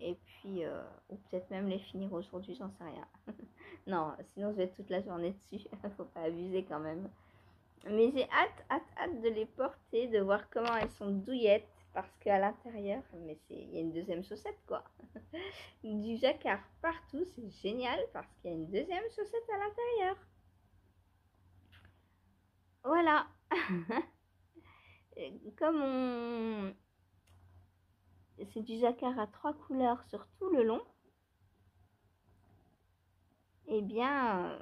Et puis, ou peut-être même les finir aujourd'hui, j'en sais rien. Non, sinon je vais être toute la journée dessus. Faut pas abuser quand même. Mais j'ai hâte de les porter, de voir comment elles sont douillettes. Parce qu'à l'intérieur, mais il y a une deuxième chaussette quoi. Du jacquard partout, c'est génial parce qu'il y a une deuxième chaussette à l'intérieur. Voilà. Comme c'est du jacquard à 3 couleurs sur tout le long, et bien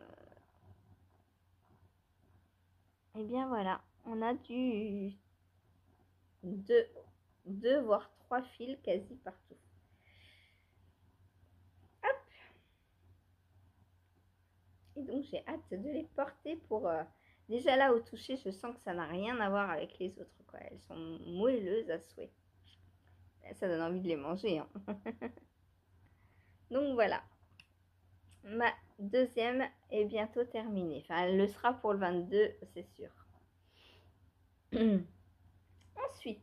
voilà, on a du deux voire 3 fils quasi partout. Hop. Et donc j'ai hâte de les porter pour... Déjà là au toucher, je sens que ça n'a rien à voir avec les autres quoi. Elles sont moelleuses à souhait. Ça donne envie de les manger. Hein. Donc voilà. Ma deuxième est bientôt terminée. Enfin, elle le sera pour le 22, c'est sûr. Ensuite,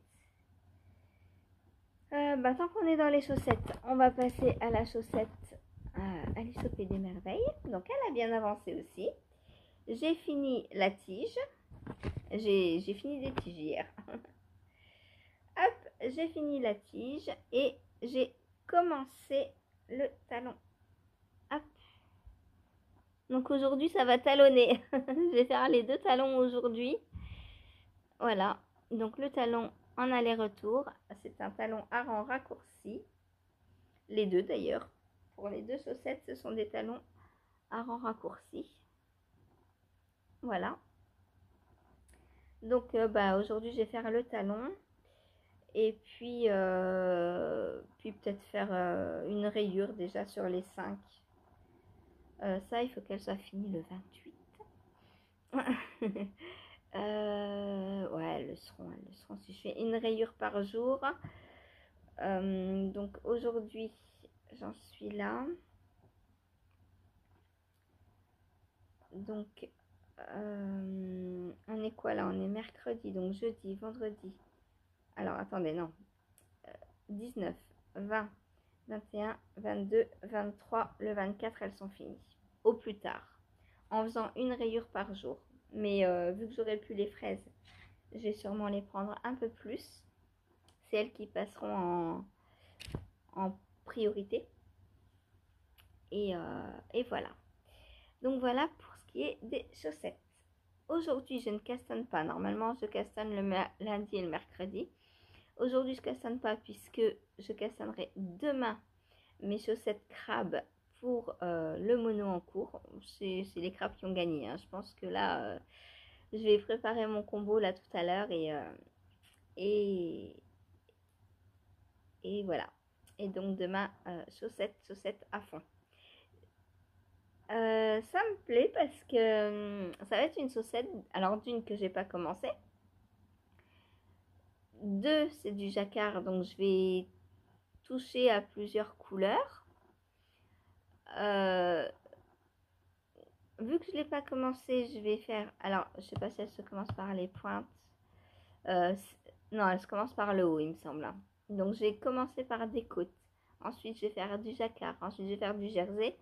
tant qu'on est dans les chaussettes, on va passer à la chaussette Alice au Pays des Merveilles. Donc, elle a bien avancé aussi. J'ai fini la tige. J'ai fini des tiges hier. Hop, j'ai fini la tige et j'ai commencé le talon. Hop. Donc aujourd'hui, ça va talonner. Je vais faire les deux talons aujourd'hui. Voilà. Donc le talon en aller-retour, c'est un talon à rang raccourci. Les deux d'ailleurs. Pour les deux chaussettes, ce sont des talons à rang raccourci. Voilà. Donc aujourd'hui, je vais faire le talon. Et puis peut-être faire une rayure déjà sur les 5. Ça, il faut qu'elle soit finie le 28. Ouais, elles le seront. Si je fais une rayure par jour. Donc aujourd'hui, j'en suis là. Donc, on est quoi là? On est mercredi, donc jeudi, vendredi. Alors, attendez, non. 19, 20, 21, 22, 23, le 24, elles sont finies. Au plus tard. En faisant une rayure par jour. Mais vu que j'aurai plus les fraises, je vais sûrement les prendre un peu plus. C'est elles qui passeront en priorité. Et voilà. Donc voilà pour ce qui est des chaussettes. Aujourd'hui, je ne cassonne pas. Normalement, je cassonne le lundi et le mercredi. Aujourd'hui, je ne cassonne pas puisque je cassonnerai demain mes chaussettes crabes pour le mono en cours. C'est les crabes qui ont gagné. Hein. Je pense que là, je vais préparer mon combo là tout à l'heure et voilà. Et donc demain, chaussettes à fond. Ça me plaît parce que ça va être une chaussette. Alors d'une que j'ai pas commencé. Deux, c'est du jacquard, donc je vais toucher à plusieurs couleurs. Vu que je l'ai pas commencé, je vais faire. Alors, je sais pas si elle se commence par les pointes. Non, elle se commence par le haut, il me semble. Hein. Donc, je vais commencer par des côtes. Ensuite, je vais faire du jacquard. Ensuite, je vais faire du jersey.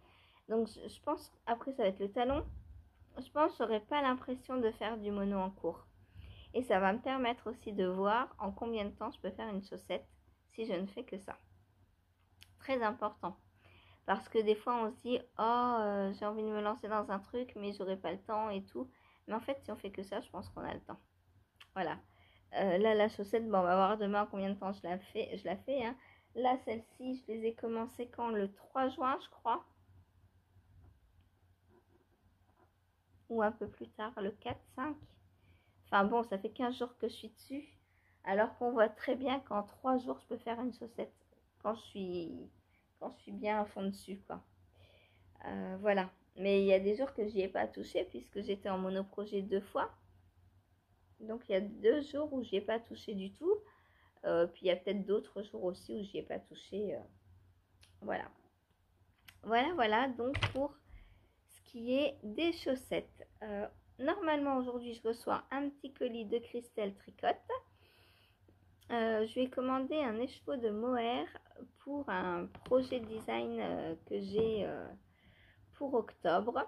Donc, je pense après ça va être le talon. Je pense que j'aurai pas l'impression de faire du mono en cours. Et ça va me permettre aussi de voir en combien de temps je peux faire une chaussette si je ne fais que ça. Très important. Parce que des fois, on se dit, oh, j'ai envie de me lancer dans un truc, mais j'aurai pas le temps et tout. Mais en fait, si on fait que ça, je pense qu'on a le temps. Voilà. Là, la chaussette, bon, on va voir demain combien de temps je la fais. Hein. Là, celle-ci, je les ai commencées quand? Le 3 juin, je crois. Ou un peu plus tard, le 4, 5. Enfin bon, ça fait 15 jours que je suis dessus. Alors qu'on voit très bien qu'en 3 jours, je peux faire une chaussette. Quand je suis bien à fond dessus, quoi. Voilà. Mais il y a des jours que j'y ai pas touché puisque j'étais en monoprojet 2 fois. Donc il y a 2 jours où j'y ai pas touché du tout. Puis il y a peut-être d'autres jours aussi où j'y ai pas touché. Voilà. Voilà. Donc pour ce qui est des chaussettes. Normalement aujourd'hui je reçois un petit colis de Christelle Tricotte. Je lui ai commandé un écheveau de mohair pour un projet design que j'ai pour octobre.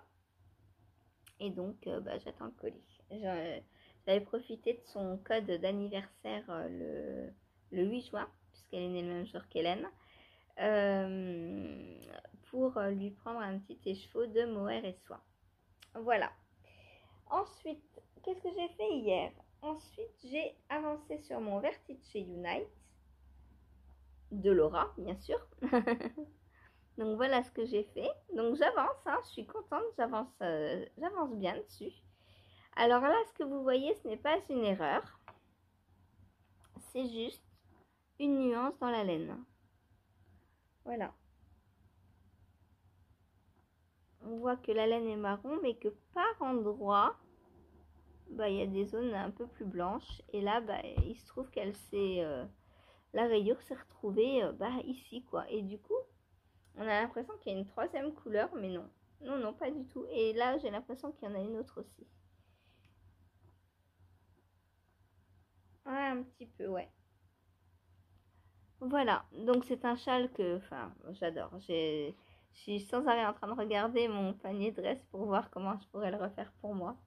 Et donc, j'attends le colis. J'avais profité de son code d'anniversaire le 8 juin, puisqu'elle est née le même jour qu'Hélène, euh, pour lui prendre un petit écheveau de mohair et soie. Voilà. Ensuite, qu'est-ce que j'ai fait hier? Ensuite, j'ai avancé sur mon Vertice Unite de Laura, bien sûr. Donc voilà ce que j'ai fait. Donc j'avance, hein, je suis contente, j'avance bien dessus. Alors là, ce que vous voyez, ce n'est pas une erreur. C'est juste une nuance dans la laine. Voilà. On voit que la laine est marron, mais que par endroit, il y a des zones un peu plus blanches. Et là, il se trouve qu'elle s'est... la rayure s'est retrouvée ici, quoi. Et du coup, on a l'impression qu'il y a une troisième couleur, mais non. Non, non, pas du tout. Et là, j'ai l'impression qu'il y en a une autre aussi. Ouais, un petit peu, ouais. Voilà, donc c'est un châle que, j'adore. Je suis sans arrêt en train de regarder mon panier de dress pour voir comment je pourrais le refaire pour moi.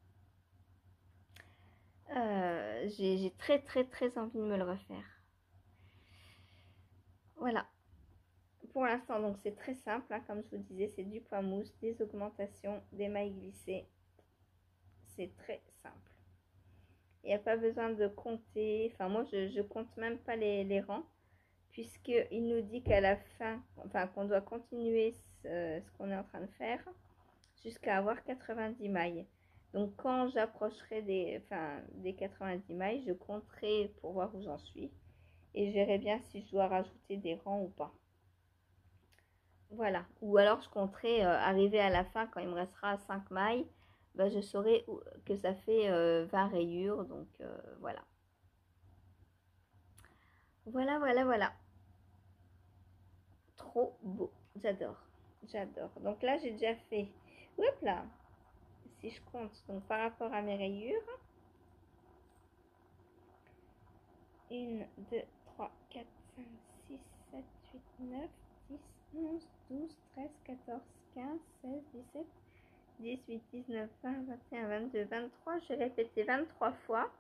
J'ai très très très envie de me le refaire. Voilà. Pour l'instant, donc c'est très simple, hein, comme je vous disais, c'est du point mousse, des augmentations, des mailles glissées. C'est très simple. Il n'y a pas besoin de compter. Enfin, moi, je compte même pas les rangs, puisqu'il nous dit qu'à la fin, qu'on doit continuer ce qu'on est en train de faire jusqu'à avoir 90 mailles. Donc, quand j'approcherai des 90 mailles, je compterai pour voir où j'en suis et je verrai bien si je dois rajouter des rangs ou pas. Voilà. Ou alors, je compterai arriver à la fin, quand il me restera 5 mailles, je saurai que ça fait 20 rayures. Donc, voilà. Voilà, voilà, voilà. Trop beau. J'adore. J'adore. Donc là, j'ai déjà fait... Hop là. Si je compte, donc par rapport à mes rayures. 1, 2, 3, 4, 5, 6, 7, 8, 9, 10, 11, 12, 13, 14, 15, 16, 17, 18, 19, 20, 21, 22, 23. J'ai répété 23 fois.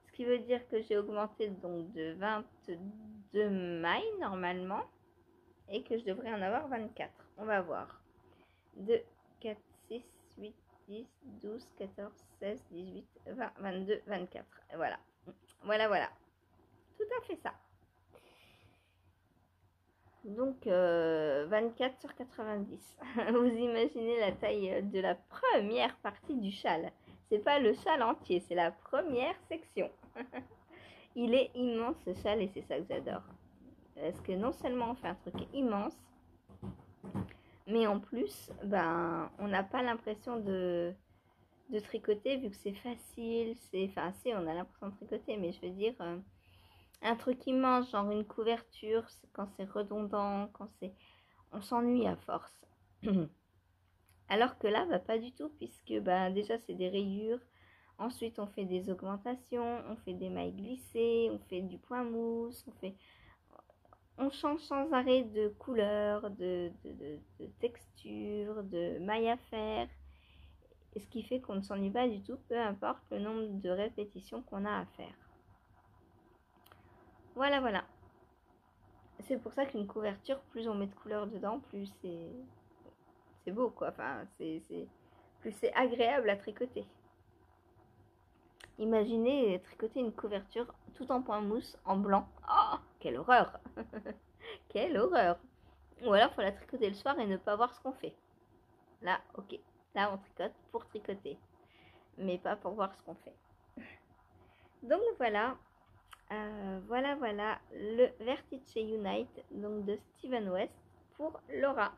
Ce qui veut dire que j'ai augmenté donc de 22 mailles normalement. Et que je devrais en avoir 24. On va voir. 2, 4, 6, 8, 10, 12, 14, 16, 18, 20, 22, 24. Voilà. Voilà, voilà. Tout à fait ça. Donc, 24 sur 90. Vous imaginez la taille de la première partie du châle. C'est pas le châle entier, c'est la première section. Il est immense ce châle et c'est ça que j'adore. Parce que non seulement on fait un truc immense, mais en plus, on n'a pas l'impression de tricoter vu que c'est facile. On a l'impression de tricoter, mais je veux dire, un truc immense, genre une couverture, quand c'est redondant, on s'ennuie à force. Alors que là, pas du tout, puisque déjà c'est des rayures. Ensuite, on fait des augmentations, on fait des mailles glissées, on fait du point mousse, on change sans arrêt de couleur, de texture, de maille à faire. Et ce qui fait qu'on ne s'ennuie pas du tout, peu importe le nombre de répétitions qu'on a à faire. Voilà, voilà. C'est pour ça qu'une couverture, plus on met de couleurs dedans, plus c'est beau, quoi. Plus c'est agréable à tricoter. Imaginez tricoter une couverture tout en point mousse, en blanc. Oh, quelle horreur. Quelle horreur. Ou alors, il faut la tricoter le soir et ne pas voir ce qu'on fait. Là, ok. Là, on tricote pour tricoter. Mais pas pour voir ce qu'on fait. Donc, voilà. Voilà le Vertice Unite donc de Steven West pour Laura.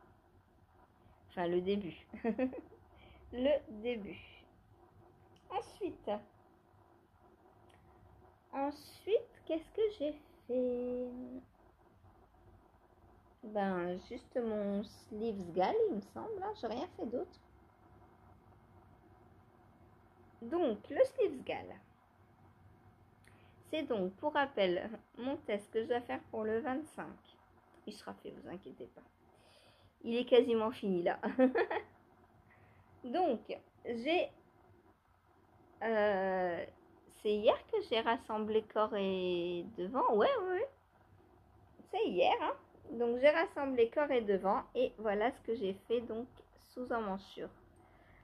Enfin, le début. Le début. Ensuite, qu'est-ce que j'ai fait? Juste mon sleeves gal, il me semble. Hein, j'ai rien fait d'autre. Donc, le sleeves gal. c'est donc, pour rappel, mon test que je dois faire pour le 25. Il sera fait, vous inquiétez pas. Il est quasiment fini là. Donc, j'ai... c'est hier que j'ai rassemblé corps et devant. Ouais. C'est hier, hein. Donc, j'ai rassemblé corps et devant. Et voilà ce que j'ai fait donc sous emmanchure.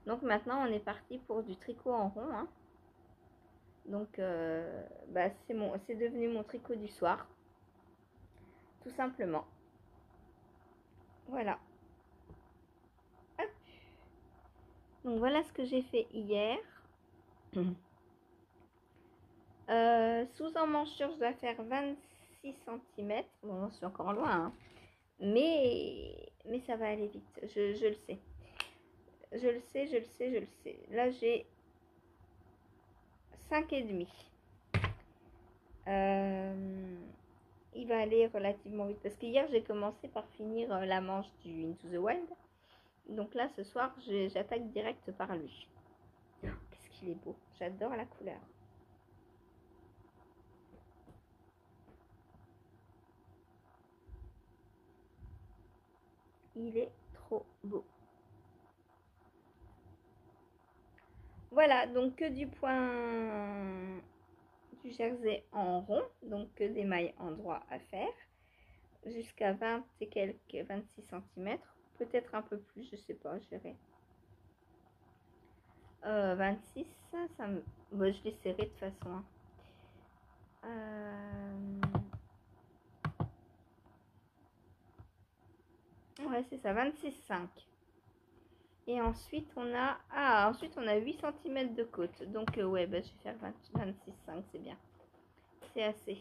Donc, maintenant, on est parti pour du tricot en rond, hein. Donc, c'est devenu mon tricot du soir. Tout simplement. Voilà. Hop. Donc, voilà ce que j'ai fait hier. Sous emmanchure, je dois faire 26 cm. Bon, je suis encore loin, hein. Mais ça va aller vite. Je le sais. Je le sais. Là, j'ai 5,5. Il va aller relativement vite. Parce qu'hier, j'ai commencé par finir la manche du Into the Wild. Donc là, ce soir, j'attaque direct par lui. Oh, qu'est-ce qu'il est beau. J'adore la couleur. Il est trop beau. Voilà, donc que du point du jersey en rond, donc que des mailles en droit à faire, jusqu'à 20 et quelques 26 cm, peut-être un peu plus, je sais pas, je verrai. 26, ça me... Bon, je l'ai serré de toute façon. Ouais, c'est ça, 26,5. Et ensuite, on a 8 cm de côte. Donc, ouais, je vais faire 26,5, c'est bien. C'est assez.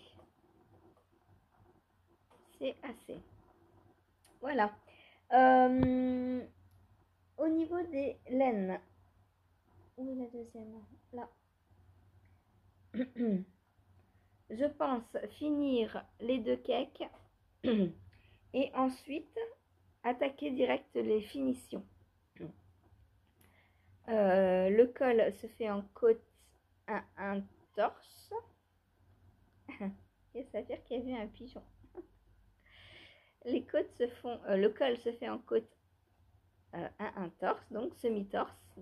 C'est assez. Voilà. Au niveau des laines. Où est la deuxième? Là. Je pense finir les deux cakes et ensuite attaquer direct les finitions. Le col se fait en côte à un torse. Et ça veut dire qu'il y avait un pigeon. Les côtes se font, le col se fait en côte à un torse, donc semi-torse.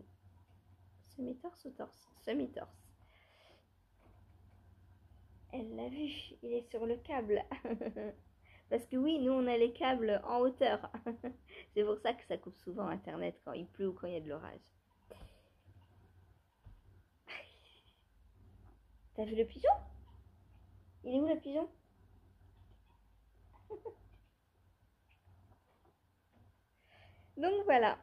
Semi-torse ou torse? Semi-torse. Elle l'a vu, il est sur le câble. Parce que oui, nous on a les câbles en hauteur. C'est pour ça que ça coupe souvent Internet quand il pleut ou quand il y a de l'orage. T'as vu le pigeon? Il est où le pigeon? Donc voilà.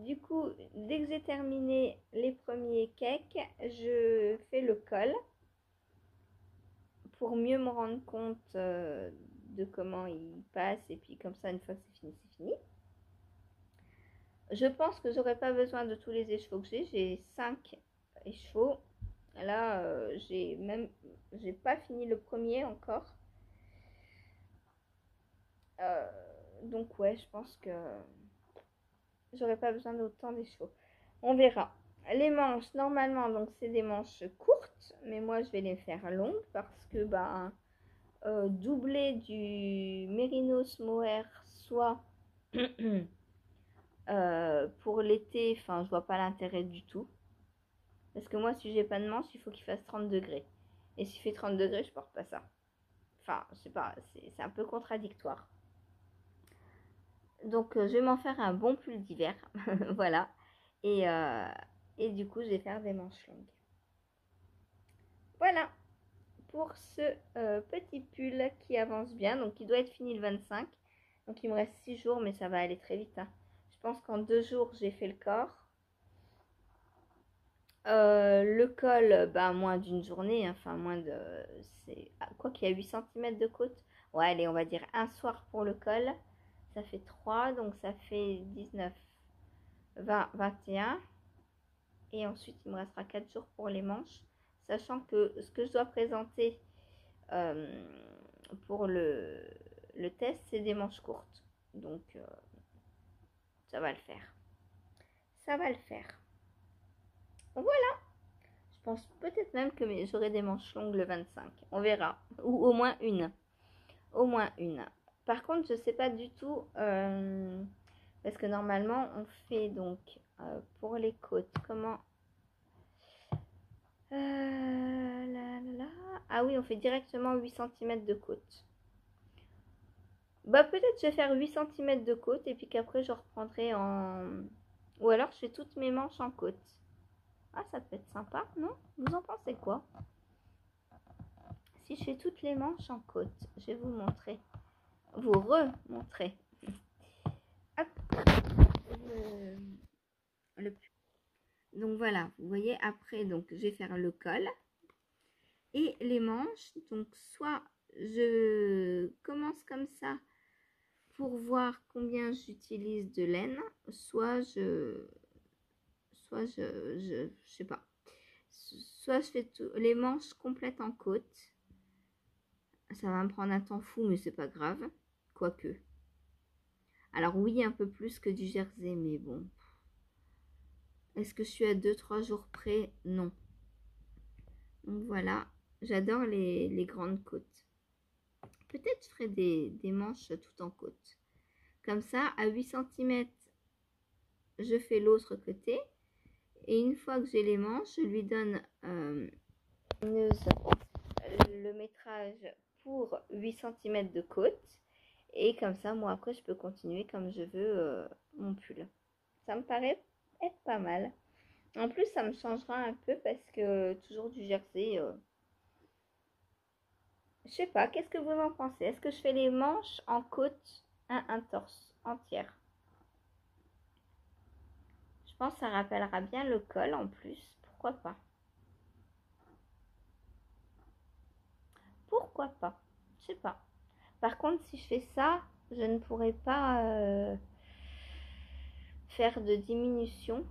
Du coup, dès que j'ai terminé les premiers cakes, je fais le col pour mieux me rendre compte de comment il passe. Et puis comme ça, une fois que c'est fini, c'est fini. Je pense que j'aurai pas besoin de tous les écheveaux que j'ai. J'ai 5 écheveaux. Là, j'ai pas fini le premier encore. Donc ouais, je pense que j'aurais pas besoin d'autant d'écheveaux. On verra. Les manches, normalement, donc c'est des manches courtes, mais moi je vais les faire longues parce que doubler du Mérinos Mohair soit pour l'été, enfin je vois pas l'intérêt du tout. Parce que moi si j'ai pas de manche, il faut qu'il fasse 30 degrés. Et s'il fait 30 degrés, je porte pas ça. Enfin, je sais pas, c'est un peu contradictoire. Donc je vais m'en faire un bon pull d'hiver. Voilà. Et du coup, je vais faire des manches longues. Voilà pour ce petit pull qui avance bien. Donc il doit être fini le 25. Donc il me reste 6 jours, mais ça va aller très vite, hein. Je pense qu'en 2 jours, j'ai fait le corps. Le col, moins d'une journée. Enfin, moins de... Quoi qu'il y a 8 cm de côte. Ouais, allez, on va dire un soir pour le col. Ça fait 3, donc ça fait 19, 20, 21. Et ensuite, il me restera 4 jours pour les manches. Sachant que ce que je dois présenter pour le test, c'est des manches courtes. Donc, ça va le faire. Ça va le faire. Voilà. Je pense peut-être même que j'aurai des manches longues le 25. On verra. Ou au moins une. Au moins une. Par contre, je sais pas du tout. Parce que normalement, on fait donc pour les côtes. Comment Ah oui, on fait directement 8 cm de côte. Bah peut-être je vais faire 8 cm de côte et puis qu'après je reprendrai en... Ou alors je fais toutes mes manches en côte. Ah, ça peut être sympa, non? Vous en pensez quoi? Si je fais toutes les manches en côte, je vais vous montrer. Vous remontrer. Hop. Le... Donc voilà, vous voyez, après, donc je vais faire le col. Et les manches, donc soit je commence comme ça pour voir combien j'utilise de laine, soit je sais pas, soit je fais les manches complètes en côte. Ça va me prendre un temps fou, mais c'est pas grave, quoique. Alors oui, un peu plus que du jersey, mais bon. Est-ce que je suis à 2-3 jours près? Non. Donc voilà, j'adore les grandes côtes. Peut-être je ferai des manches tout en côte. Comme ça, à 8 cm, je fais l'autre côté. Et une fois que j'ai les manches, je lui donne le métrage pour 8 cm de côte. Et comme ça, moi, après, je peux continuer comme je veux mon pull. Ça me paraît être pas mal. En plus, ça me changera un peu parce que toujours du jersey... je sais pas, qu'est-ce que vous en pensez? Est-ce que je fais les manches en côte à un torse entière? Je pense que ça rappellera bien le col en plus. Pourquoi pas? Pourquoi pas? Je sais pas. Par contre, si je fais ça, je ne pourrai pas faire de diminution.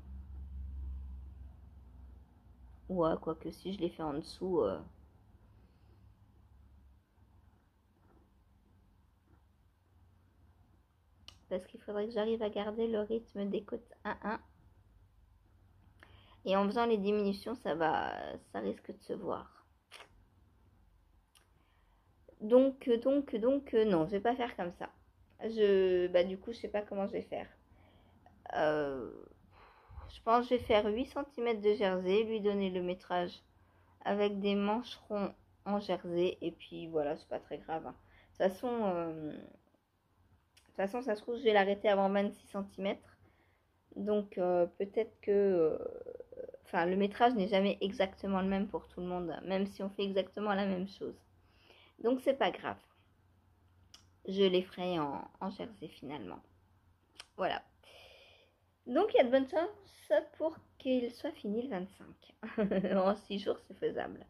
Ouais, quoique si je les fais en dessous... parce qu'il faudrait que j'arrive à garder le rythme des côtes 1-1. Et en faisant les diminutions, ça risque de se voir. Donc, non, je vais pas faire comme ça. Du coup, je sais pas comment je vais faire. Je pense que je vais faire 8 cm de jersey, lui donner le métrage avec des mancherons en jersey. Et puis voilà, c'est pas très grave. Hein. De toute façon, ça se trouve, je vais l'arrêter avant 26 cm. Donc peut-être que... Enfin, le métrage n'est jamais exactement le même pour tout le monde, même si on fait exactement la même chose. Donc c'est pas grave. Je les ferai en jersey finalement. Voilà. Donc il y a de bonnes chances pour qu'il soit fini le 25. En 6 jours, c'est faisable.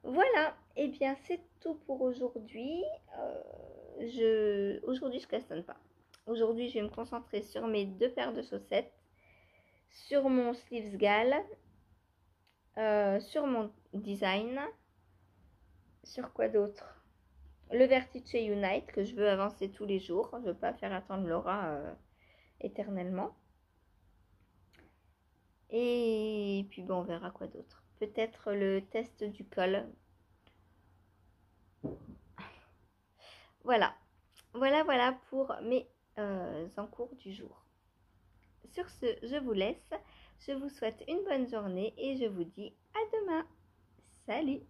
Voilà, et bien c'est tout pour aujourd'hui. Aujourd'hui, je cassonne pas. Aujourd'hui, je vais me concentrer sur mes 2 paires de chaussettes, sur mon sleeves gal, sur mon design, sur quoi d'autre? Le Vertice Unite que je veux avancer tous les jours. Je ne veux pas faire attendre Laura éternellement. Et puis bon, on verra quoi d'autre. Peut-être le test du col. Voilà. Voilà pour mes encours du jour. Sur ce, je vous laisse. Je vous souhaite une bonne journée et je vous dis à demain. Salut!